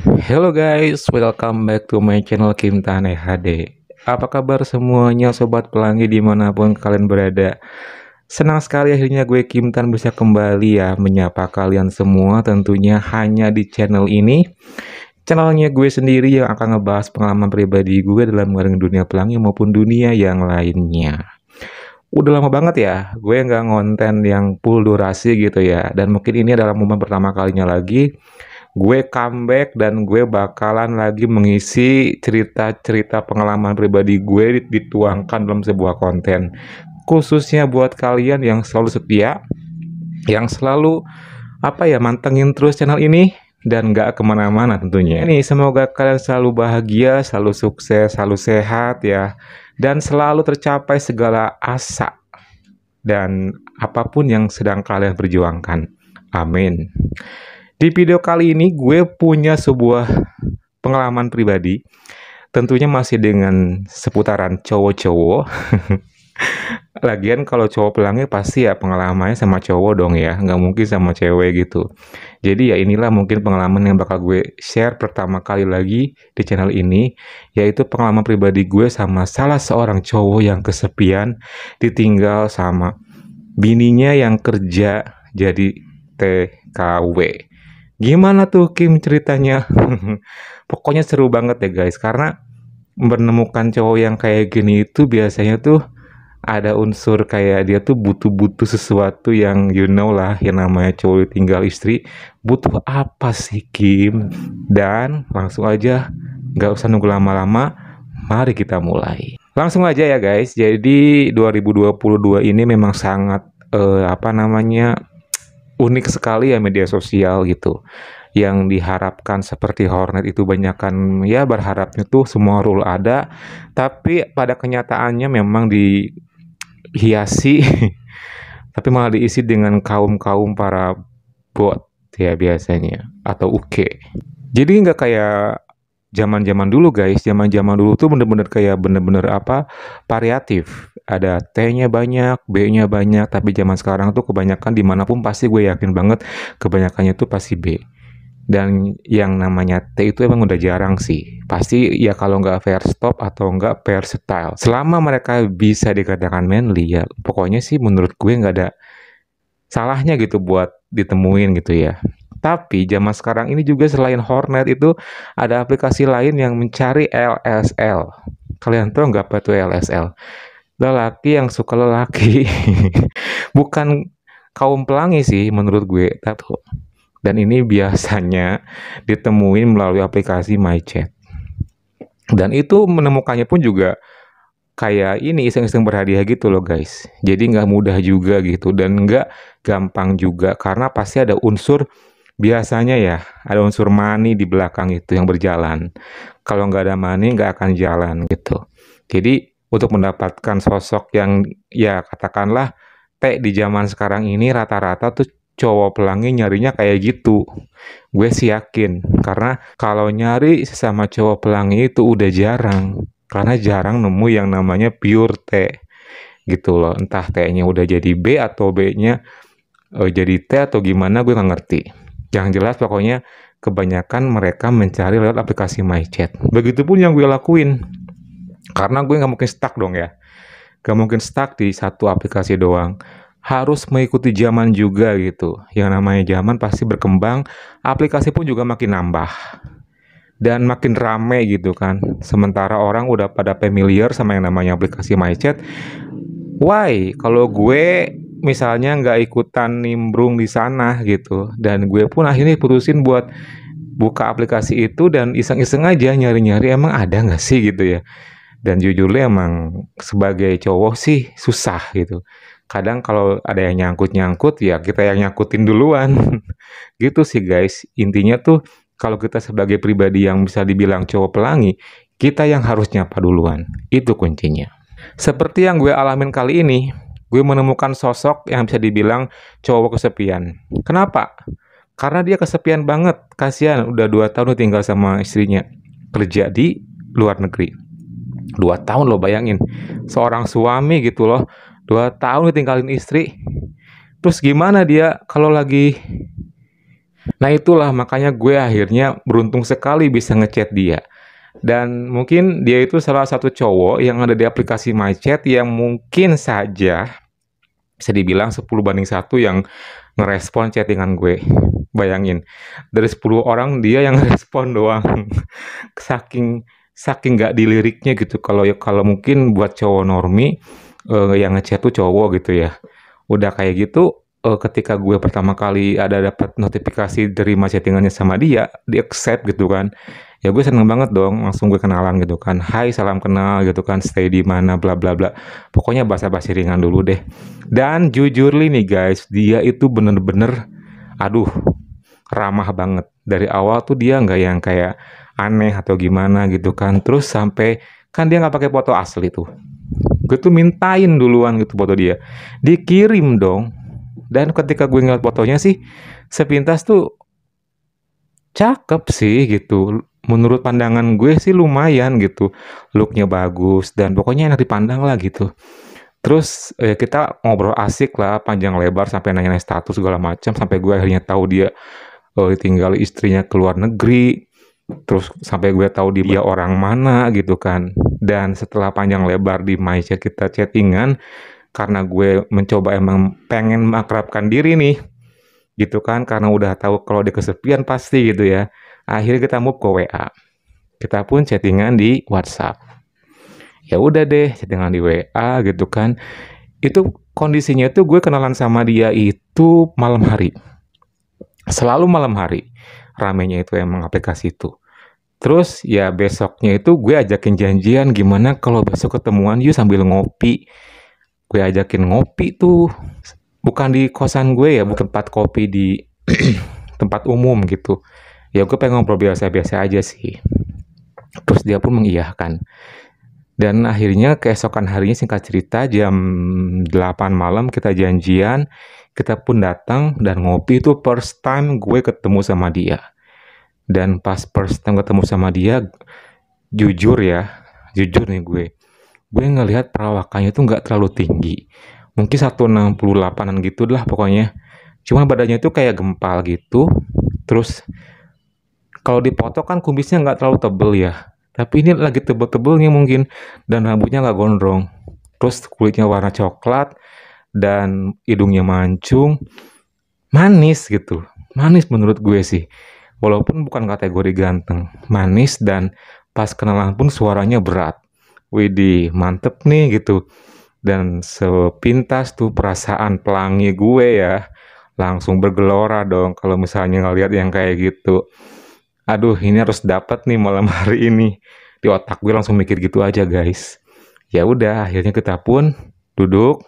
Hello guys, welcome back to my channel Kim Tane HD. Apa kabar semuanya sobat pelangi dimanapun kalian berada? Senang sekali akhirnya gue Kim Tan bisa kembali ya menyapa kalian semua tentunya hanya di channel ini. Channelnya gue sendiri yang akan ngebahas pengalaman pribadi gue dalam mengarungi dunia pelangi maupun dunia yang lainnya. Udah lama banget ya, gue nggak ngonten yang full durasi gitu ya. Dan mungkin ini adalah momen pertama kalinya lagi gue comeback dan gue bakalan lagi mengisi cerita-cerita pengalaman pribadi gue dituangkan dalam sebuah konten. Khususnya buat kalian yang selalu setia, yang selalu mantengin terus channel ini dan gak kemana-mana tentunya. Ini semoga kalian selalu bahagia, selalu sukses, selalu sehat ya, dan selalu tercapai segala asa dan apapun yang sedang kalian perjuangkan. Amin. Di video kali ini gue punya sebuah pengalaman pribadi, tentunya masih dengan seputaran cowok-cowok. Lagian kalau cowok pelangi pasti ya pengalamannya sama cowok dong ya, nggak mungkin sama cewek gitu. Jadi ya inilah mungkin pengalaman yang bakal gue share pertama kali lagi di channel ini, yaitu pengalaman pribadi gue sama salah seorang cowok yang kesepian, ditinggal sama bininya yang kerja jadi TKW. Gimana tuh Kim ceritanya? Pokoknya seru banget ya guys, karena menemukan cowok yang kayak gini itu biasanya tuh ada unsur kayak dia tuh butuh-butuh sesuatu yang you know lah, yang namanya cowok tinggal istri. Butuh apa sih Kim? Dan langsung aja, nggak usah nunggu lama-lama, mari kita mulai. Langsung aja ya guys, jadi 2022 ini memang sangat unik sekali ya media sosial gitu. Yang diharapkan seperti Hornet itu banyakkan ya berharapnya tuh semua rule ada, tapi pada kenyataannya memang dihiasi tapi malah diisi dengan kaum-kaum para bot ya biasanya atau uke. Jadi nggak kayak zaman-zaman dulu guys. Zaman-zaman dulu tuh bener-bener kayak bener-bener variatif. Ada T-nya banyak, B-nya banyak, tapi zaman sekarang tuh kebanyakan dimanapun pasti gue yakin banget kebanyakannya tuh pasti B. Dan yang namanya T itu emang udah jarang sih. Pasti ya kalau nggak Verstop atau nggak Versatile. Selama mereka bisa dikatakan manly ya, pokoknya sih menurut gue nggak ada salahnya gitu buat ditemuin gitu ya. Tapi zaman sekarang ini juga selain Hornet itu ada aplikasi lain yang mencari LSL. Kalian tahu nggak apa itu LSL? Lelaki yang suka lelaki. Bukan kaum pelangi sih menurut gue. Dan ini biasanya ditemuin melalui aplikasi MyChat. Dan itu menemukannya pun juga kayak ini iseng-iseng berhadiah gitu loh guys. Jadi nggak mudah juga gitu dan nggak gampang juga karena pasti ada unsur biasanya ya, ada unsur money di belakang itu yang berjalan. Kalau nggak ada money nggak akan jalan gitu. Jadi untuk mendapatkan sosok yang ya katakanlah T di zaman sekarang ini rata-rata tuh cowok pelangi nyarinya kayak gitu. Gue sih yakin karena kalau nyari sesama cowok pelangi itu udah jarang. Karena jarang nemu yang namanya pure T gitu loh. Entah T-nya udah jadi B atau B-nya jadi T atau gimana gue nggak ngerti. Yang jelas pokoknya kebanyakan mereka mencari lewat aplikasi MyChat. Begitupun yang gue lakuin. Karena gue nggak mungkin stuck dong ya. Gak mungkin stuck di satu aplikasi doang. Harus mengikuti zaman juga gitu. Yang namanya zaman pasti berkembang. Aplikasi pun juga makin nambah. Dan makin rame gitu kan. Sementara orang udah pada familiar sama yang namanya aplikasi MyChat. Why? Kalau gue misalnya nggak ikutan nimbrung di sana gitu. Dan gue pun akhirnya putusin buat buka aplikasi itu dan iseng-iseng aja nyari-nyari emang ada nggak sih gitu ya. Dan jujurnya emang sebagai cowok sih susah gitu. Kadang kalau ada yang nyangkut-nyangkut ya kita yang nyangkutin duluan. Gitu sih guys. Intinya tuh kalau kita sebagai pribadi yang bisa dibilang cowok pelangi, kita yang harus nyapa duluan. Itu kuncinya. Seperti yang gue alamin kali ini, gue menemukan sosok yang bisa dibilang cowok kesepian. Kenapa? Karena dia kesepian banget. Kasihan udah 2 tahun tinggal sama istrinya. Kerja di luar negeri. 2 tahun loh bayangin. Seorang suami gitu loh. 2 tahun ditinggalin istri. Terus gimana dia kalau lagi Nah itulah makanya gue akhirnya beruntung sekali bisa ngechat dia. Dan mungkin dia itu salah satu cowok yang ada di aplikasi MyChat yang mungkin saja bisa dibilang 10 banding 1 yang ngerespon chattingan gue. Bayangin, dari 10 orang dia yang ngerespon doang. Saking saking nggak diliriknya gitu. Kalau mungkin buat cowok normi yang ngechat tuh cowok gitu ya. Udah kayak gitu, ketika gue pertama kali ada dapat notifikasi terima chattingannya sama dia, di accept gitu kan. Ya gue seneng banget dong, langsung gue kenalan gitu kan. Hai, salam kenal gitu kan, stay di mana, bla bla bla. Pokoknya basa-basi ringan dulu deh. Dan jujur nih guys, dia itu bener-bener, aduh, ramah banget. Dari awal tuh dia nggak yang kayak aneh atau gimana gitu kan. Terus sampai, kan dia nggak pakai foto asli tuh. Gue tuh mintain duluan gitu foto dia. Dikirim dong. Dan ketika gue ngeliat fotonya sih, sepintas tuh cakep sih gitu. Menurut pandangan gue sih lumayan gitu. Looknya bagus dan pokoknya enak dipandang lah gitu. Terus kita ngobrol asik lah panjang lebar sampai nanya-nanya status segala macam sampai gue akhirnya tahu dia tinggal istrinya ke luar negeri. Terus sampai gue tahu dia orang mana gitu kan. Dan setelah panjang lebar di MyChat kita chattingan, karena gue mencoba emang pengen mengakrabkan diri nih gitu kan, karena udah tahu kalau dia kesepian pasti gitu ya. Akhirnya kita move ke WA. Kita pun chattingan di WhatsApp. Ya udah deh, chattingan di WA gitu kan. Itu kondisinya tuh gue kenalan sama dia itu malam hari. Selalu malam hari. Ramenya itu emang aplikasi itu. Terus ya besoknya itu gue ajakin janjian gimana kalau besok ketemuan yuk sambil ngopi. Gue ajakin ngopi tuh. Bukan di kosan gue ya, bukan tempat kopi di tempat umum gitu. Ya gue pengen ngobrol biasa-biasa aja sih. Terus dia pun mengiyakan. Dan akhirnya keesokan harinya singkat cerita jam 8 malam kita janjian. Kita pun datang dan ngopi itu first time gue ketemu sama dia. Dan pas first time ketemu sama dia, jujur ya, jujur nih gue ngelihat perawakannya tuh nggak terlalu tinggi. Mungkin 168-an gitu lah pokoknya. Cuma badannya tuh kayak gempal gitu. Terus kalau dipoto kan kumisnya nggak terlalu tebel ya. Tapi ini lagi tebel-tebelnya mungkin. Dan rambutnya nggak gondrong. Terus kulitnya warna coklat. Dan hidungnya mancung. Manis gitu. Manis menurut gue sih. Walaupun bukan kategori ganteng. Manis dan pas kenalan pun suaranya berat. Widih, mantep nih gitu. Dan sepintas tuh perasaan pelangi gue ya langsung bergelora dong kalau misalnya ngeliat yang kayak gitu. Aduh, ini harus dapat nih malam hari ini. Di otak gue langsung mikir gitu aja, guys. Ya udah, akhirnya kita pun duduk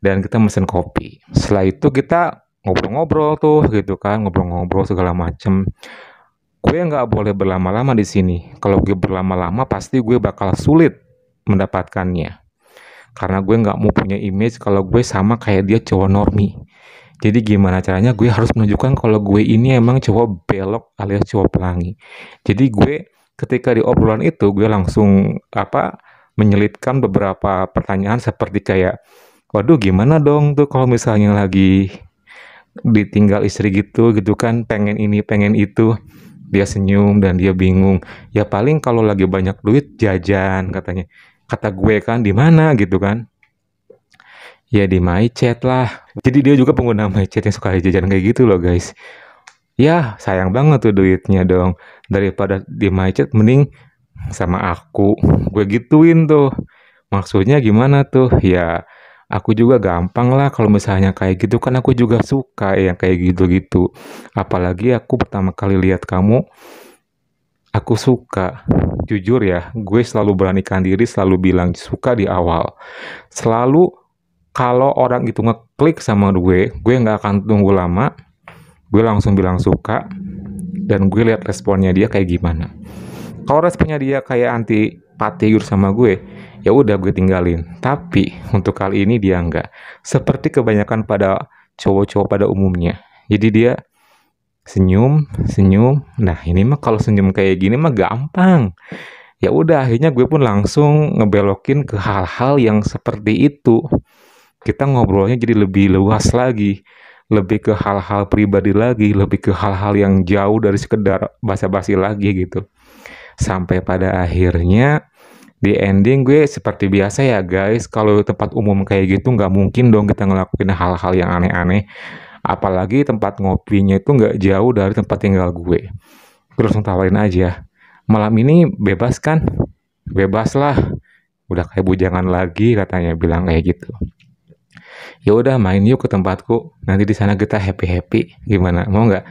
dan kita mesen kopi. Setelah itu kita ngobrol-ngobrol tuh gitu kan, ngobrol-ngobrol segala macem. Gue nggak boleh berlama-lama di sini. Kalau gue berlama-lama pasti gue bakal sulit mendapatkannya. Karena gue nggak mau punya image kalau gue sama kayak dia cowok normi. Jadi gimana caranya gue harus menunjukkan kalau gue ini emang cowok belok alias cowok pelangi. Jadi gue ketika di obrolan itu gue langsung menyelitkan beberapa pertanyaan seperti kayak, waduh gimana dong tuh kalau misalnya lagi ditinggal istri gitu kan, pengen ini pengen itu. Dia senyum dan dia bingung. Ya paling kalau lagi banyak duit jajan katanya. Kata gue kan di mana gitu kan. Ya di MyChat lah. Jadi dia juga pengguna MyChat yang suka jajan kayak gitu loh guys. Ya sayang banget tuh duitnya dong. Daripada di MyChat mending sama aku. Gue gituin tuh. Maksudnya gimana tuh? Ya aku juga gampang lah kalau misalnya kayak gitu kan aku juga suka yang kayak gitu-gitu. Apalagi aku pertama kali lihat kamu, aku suka. Jujur ya, gue selalu beranikan diri, selalu bilang suka di awal. Selalu kalau orang itu ngeklik sama gue nggak akan tunggu lama, gue langsung bilang suka, dan gue lihat responnya dia kayak gimana. Kalau responnya dia kayak antipati sama gue, ya udah gue tinggalin. Tapi untuk kali ini dia nggak. Seperti kebanyakan pada cowok-cowok pada umumnya. Jadi dia senyum, senyum. Nah ini mah kalau senyum kayak gini mah gampang. Ya udah akhirnya gue pun langsung ngebelokin ke hal-hal yang seperti itu. Kita ngobrolnya jadi lebih luas lagi. lebih ke hal-hal pribadi lagi, lebih ke hal-hal yang jauh dari sekedar basa-basi lagi gitu. Sampai pada akhirnya di ending gue seperti biasa ya guys, kalau tempat umum kayak gitu nggak mungkin dong kita ngelakuin hal-hal yang aneh-aneh. Apalagi tempat ngopinya itu nggak jauh dari tempat tinggal gue. Gue langsung tawarin aja, malam ini bebas kan? Bebas lah. Udah kayak bujangan lagi katanya bilang kayak gitu. Ya udah main yuk ke tempatku. Nanti di sana kita happy-happy. Gimana? Mau nggak?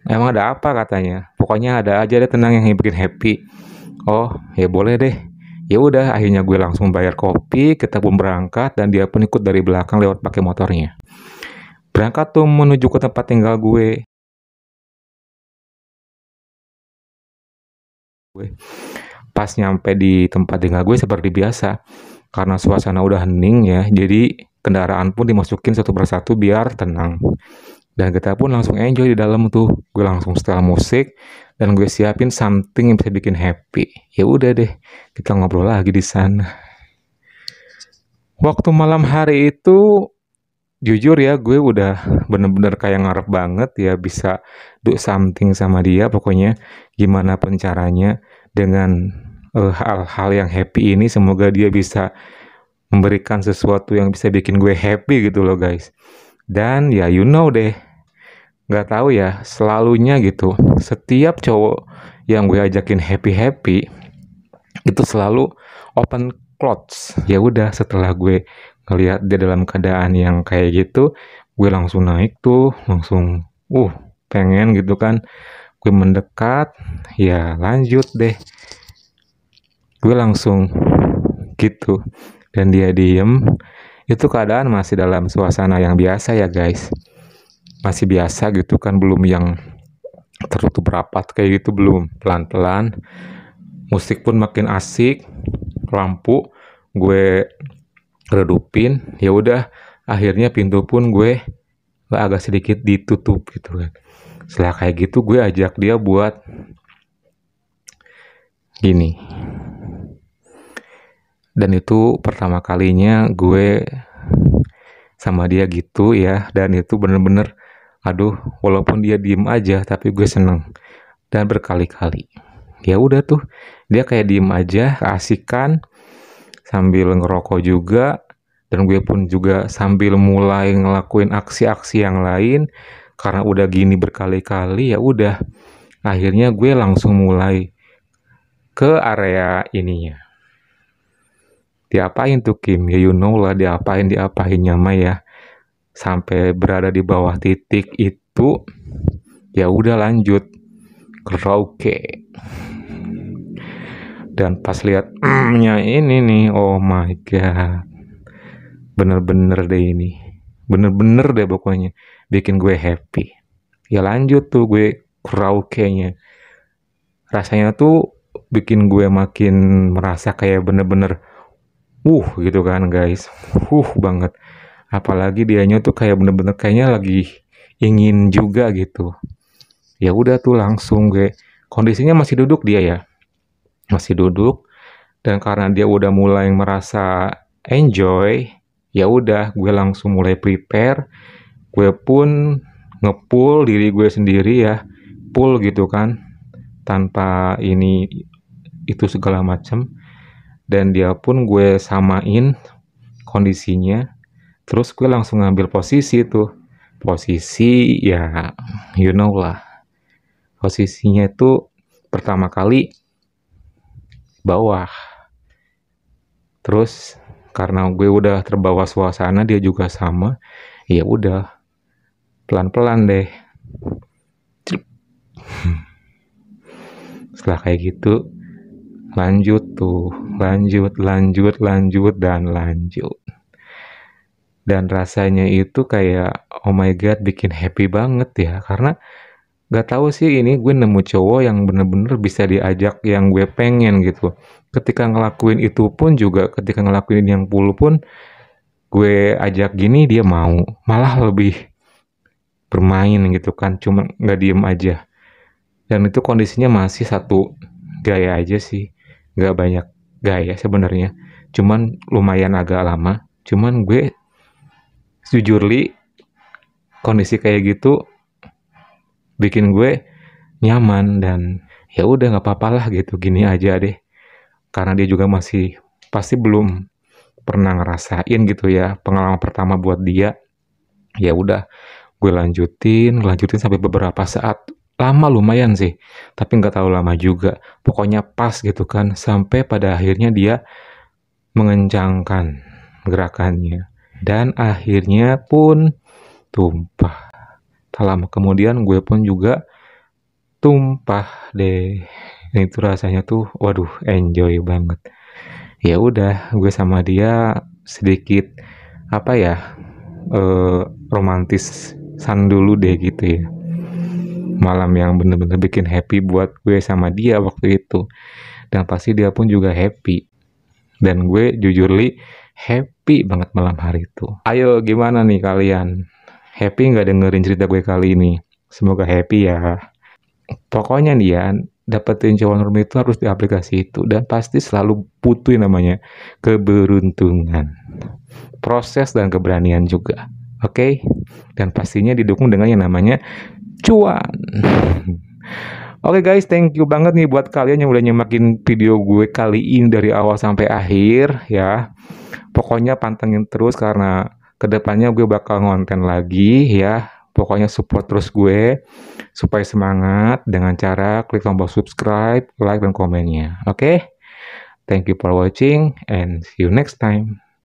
Emang ada apa katanya? Pokoknya ada aja deh tenang yang bikin happy. Oh, ya boleh deh. Ya udah, akhirnya gue langsung bayar kopi, kita pun berangkat dan dia pun ikut dari belakang lewat pakai motornya. Berangkat tuh menuju ke tempat tinggal gue. Pas nyampe di tempat tinggal gue seperti biasa, karena suasana udah hening ya, jadi kendaraan pun dimasukin satu persatu biar tenang. Dan kita pun langsung enjoy di dalam tuh. Gue langsung setel musik dan gue siapin something yang bisa bikin happy. Ya udah deh, kita ngobrol lagi di sana. Waktu malam hari itu jujur ya gue udah bener-bener kayak ngarep banget ya bisa do something sama dia, pokoknya gimana pun caranya dengan hal-hal yang happy ini semoga dia bisa memberikan sesuatu yang bisa bikin gue happy gitu loh guys. Dan ya you know deh, nggak tahu ya selalunya gitu setiap cowok yang gue ajakin happy-happy itu selalu open clothes. Ya udah setelah gue ngelihat dia dalam keadaan yang kayak gitu, gue langsung naik tuh, langsung pengen gitu kan. Gue mendekat, ya lanjut deh. Gue langsung gitu. Dan dia diem. Itu keadaan masih dalam suasana yang biasa ya guys. Masih biasa gitu kan, belum yang tertutup rapat kayak gitu, belum. Pelan-pelan. Musik pun makin asik. Lampu gue redupin, ya udah akhirnya pintu pun gue agak sedikit ditutup gitu kan. Setelah kayak gitu gue ajak dia buat gini. Dan itu pertama kalinya gue sama dia gitu ya, dan itu bener-bener aduh, walaupun dia diem aja tapi gue seneng. Dan berkali-kali ya udah tuh dia kayak diem aja, keasikan sambil ngerokok juga. Dan gue pun juga sambil mulai ngelakuin aksi-aksi yang lain karena udah gini berkali-kali. Ya udah akhirnya gue langsung mulai ke area ininya. Diapain tuh Kim? Ya you know lah, diapain mah ya. Sampai berada di bawah titik itu, ya udah lanjut karaoke. Dan pas lihat ini nih, oh my god, bener-bener deh ini, bener-bener deh pokoknya bikin gue happy. Ya lanjut tuh gue karaoke-nya, rasanya tuh bikin gue makin merasa kayak bener-bener gitu kan guys, banget. Apalagi dianya tuh kayak bener-bener kayaknya lagi ingin juga gitu. Ya udah tuh langsung gue, kondisinya masih duduk dia ya, masih duduk. Dan karena dia udah mulai merasa enjoy, ya udah gue langsung mulai prepare. Gue pun ngepull diri gue sendiri ya, pull gitu kan, tanpa ini itu segala macam. Dan dia pun gue samain kondisinya. Terus gue langsung ngambil posisi tuh. Posisi ya you know lah. Posisinya itu pertama kali bawah. Terus karena gue udah terbawa suasana, dia juga sama. Ya udah pelan-pelan deh. Setelah kayak gitu lanjut tuh, lanjut dan lanjut. Dan rasanya itu kayak oh my god, bikin happy banget ya, karena gak tahu sih ini gue nemu cowok yang bener-bener bisa diajak yang gue pengen gitu. Ketika ngelakuin itu pun juga, ketika ngelakuin yang pool pun gue ajak gini dia mau, malah lebih bermain gitu kan, cuma gak diem aja. Dan itu kondisinya masih satu gaya aja sih, gak banyak gaya sebenarnya, cuman lumayan agak lama. Cuman gue jujur li, kondisi kayak gitu bikin gue nyaman dan ya udah nggak apa-apa lah gitu, gini aja deh. Karena dia juga masih pasti belum pernah ngerasain gitu ya, pengalaman pertama buat dia. Ya udah, gue lanjutin sampai beberapa saat. Lama lumayan sih, tapi nggak terlalu lama juga. Pokoknya pas gitu kan, sampai pada akhirnya dia mengencangkan gerakannya. Dan akhirnya pun tumpah. Tak lama kemudian gue pun juga tumpah deh. Dan itu rasanya tuh, waduh, enjoy banget. Ya udah, gue sama dia sedikit apa ya, romantisan dulu deh gitu ya. Malam yang bener-bener bikin happy buat gue sama dia waktu itu. Dan pasti dia pun juga happy. Dan gue jujur happy banget malam hari itu. Ayo gimana nih kalian? Happy nggak dengerin cerita gue kali ini? Semoga happy ya. Pokoknya nih ya, dapetin cowok normal itu harus di aplikasi itu. Dan pasti selalu butuh yang namanya keberuntungan. Proses dan keberanian juga. Oke? Dan pastinya didukung dengan yang namanya cuan. Oke guys, thank you banget nih buat kalian yang udah nyemakin video gue kali ini dari awal sampai akhir ya. Pokoknya pantengin terus karena kedepannya gue bakal ngonten lagi ya. Pokoknya support terus gue supaya semangat dengan cara klik tombol subscribe, like, dan komennya. Oke? Thank you for watching and see you next time.